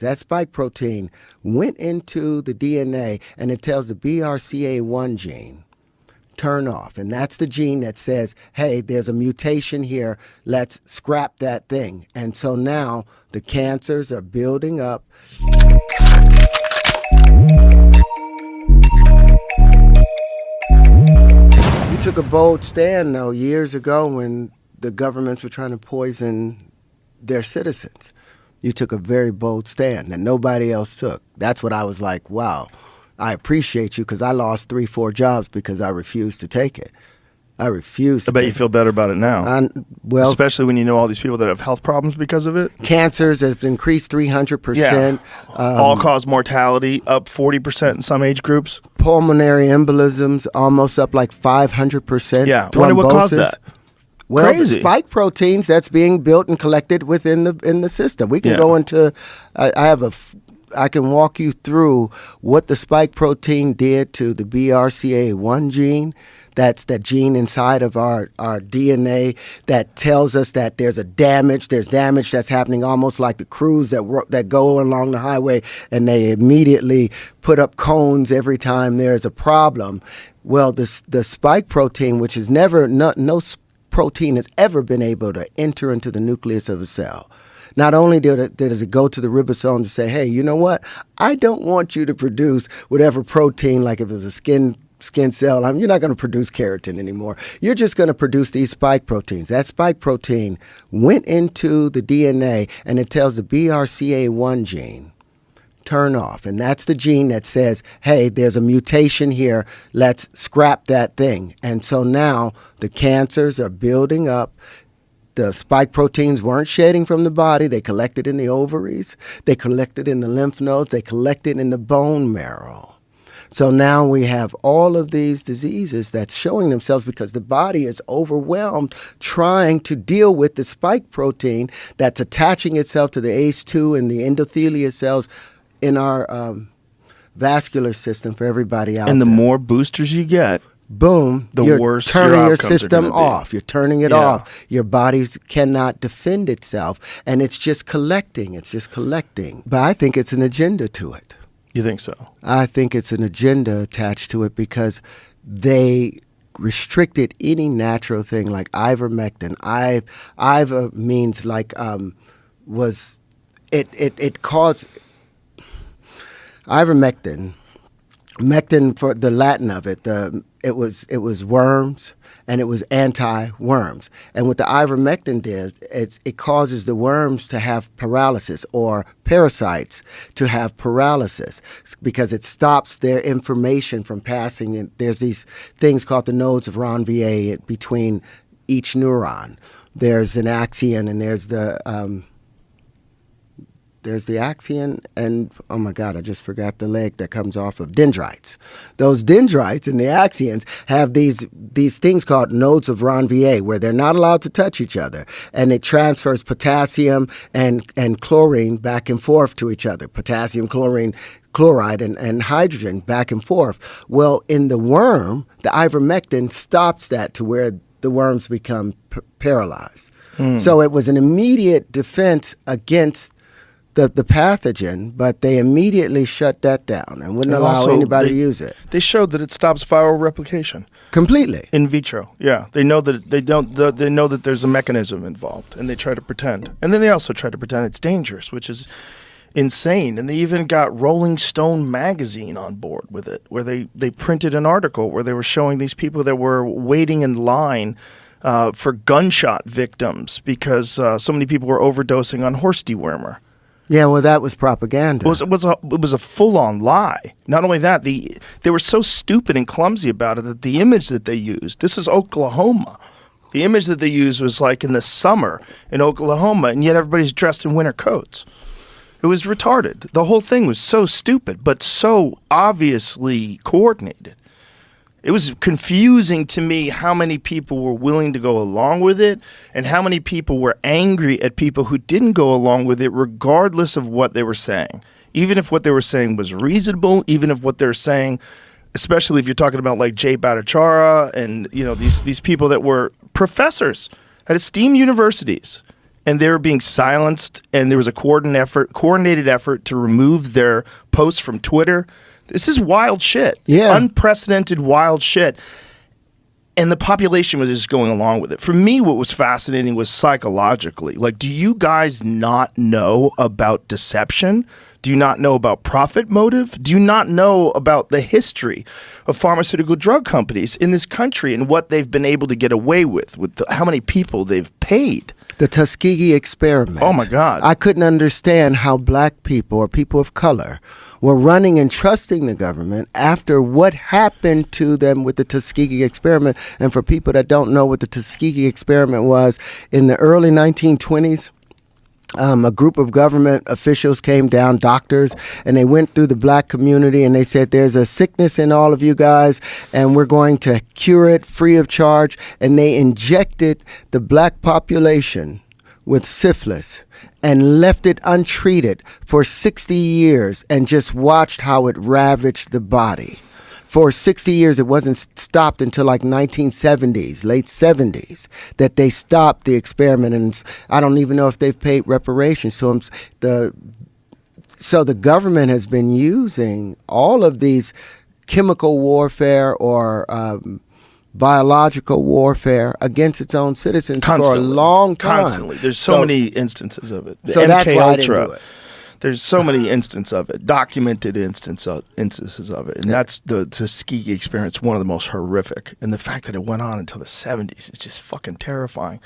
That spike protein went into the DNA and it tells the BRCA1 gene, turn off. And that's the gene that says, hey, there's a mutation here. Let's scrap that thing. And so now the cancers are building up. You took a bold stand, though, years ago when the governments were trying to poison their citizens. You took a very bold stand that nobody else took. That's what I was like, wow, I appreciate you, because I lost 3-4 jobs because I refused to take it. I refused to I bet you feel better about it now. Well, especially when you know all these people that have health problems because of it. Cancers have increased 300%. Yeah. All-cause mortality up 40% in some age groups. Pulmonary embolisms almost up like 500%. Yeah, I wonder what caused that. Well, Crazy. the spike proteins that's being built and collected within the system. We can go into. I can walk you through what the spike protein did to the BRCA1 gene. That's that gene inside of our DNA that tells us that there's damage that's happening, almost like the crews that go along the highway and they immediately put up cones every time there's a problem. Well, the spike protein, which is no protein has ever been able to enter into the nucleus of a cell. Not only does it go to the ribosomes and say, hey, you know what? I don't want you to produce whatever protein, like if it was a skin cell, you're not going to produce keratin anymore. You're just going to produce these spike proteins. That spike protein went into the DNA and it tells the BRCA1 gene, turn off. And that's the gene that says, hey, there's a mutation here. Let's scrap that thing. And so now the cancers are building up. The spike proteins weren't shedding from the body. They collected in the ovaries. They collected in the lymph nodes. They collected in the bone marrow. So now we have all of these diseases that's showing themselves because the body is overwhelmed trying to deal with the spike protein that's attaching itself to the ACE2 and the endothelial cells in our vascular system for everybody out there. And the more boosters you get, boom, you're turning your system off. You're turning it off. Your body cannot defend itself, and it's just collecting. It's just collecting. But I think it's an agenda to it. You think so? I think it's an agenda attached to it because they restricted any natural thing like ivermectin. Iver means like it caused ivermectin. Mectin, for the Latin of it, it was worms, and it was anti-worms. And what the ivermectin does, it causes the worms to have paralysis, or parasites to have paralysis, because it stops their information from passing. And there's these things called the nodes of Ranvier between each neuron. There's an axion, and there's the axion, and oh my God, I just forgot the leg that comes off of dendrites. Those dendrites and the axions have these things called nodes of Ranvier, where they're not allowed to touch each other, and it transfers potassium and chlorine back and forth to each other. Potassium, chlorine, chloride, and hydrogen back and forth. Well, in the worm, the ivermectin stops that to where the worms become paralyzed. So it was an immediate defense against the pathogen, but they immediately shut that down and wouldn't allow anybody to use it. They showed that it stops viral replication completely in vitro. Yeah, they know that they know that there's a mechanism involved, and they try to pretend. And then they also try to pretend it's dangerous, which is insane. And they even got Rolling Stone magazine on board with it, where they printed an article where they were showing these people that were waiting in line for gunshot victims because so many people were overdosing on horse dewormer. Yeah, well, that was propaganda. It was a full-on lie. Not only that, they were so stupid and clumsy about it that the image that they used, this is Oklahoma. The image that they used was like in the summer in Oklahoma, and yet everybody's dressed in winter coats. It was retarded. The whole thing was so stupid, but so obviously coordinated. It was confusing to me how many people were willing to go along with it and how many people were angry at people who didn't go along with it regardless of what they were saying. Even if what they were saying was reasonable, even if what they're saying, especially if you're talking about like Jay Bhattacharya and these people that were professors at esteemed universities and they were being silenced, and there was a coordinated effort to remove their posts from Twitter. This is wild shit. Yeah. Unprecedented wild shit. And the population was just going along with it. For me, what was fascinating was psychologically. Like, do you guys not know about deception? Do you not know about profit motive? Do you not know about the history of pharmaceutical drug companies in this country and what they've been able to get away with how many people they've paid? The Tuskegee experiment. Oh, my God. I couldn't understand how black people or people of color were running and trusting the government after what happened to them with the Tuskegee experiment. And for people that don't know what the Tuskegee experiment was, in the early 1920s, a group of government officials came down, doctors, and they went through the black community and they said, there's a sickness in all of you guys and we're going to cure it free of charge. And they injected the black population with syphilis and left it untreated for 60 years and just watched how it ravaged the body. For 60 years, it wasn't stopped until like 1970s, late 70s, that they stopped the experiment. And I don't even know if they've paid reparations. So the government has been using all of these chemical warfare or biological warfare against its own citizens for a long time. Constantly. There's so many instances of it. So that's why I didn't do it. There's so many instances of it, documented instances of it. And that's the Tuskegee experience, one of the most horrific. And the fact that it went on until the 70s is just fucking terrifying.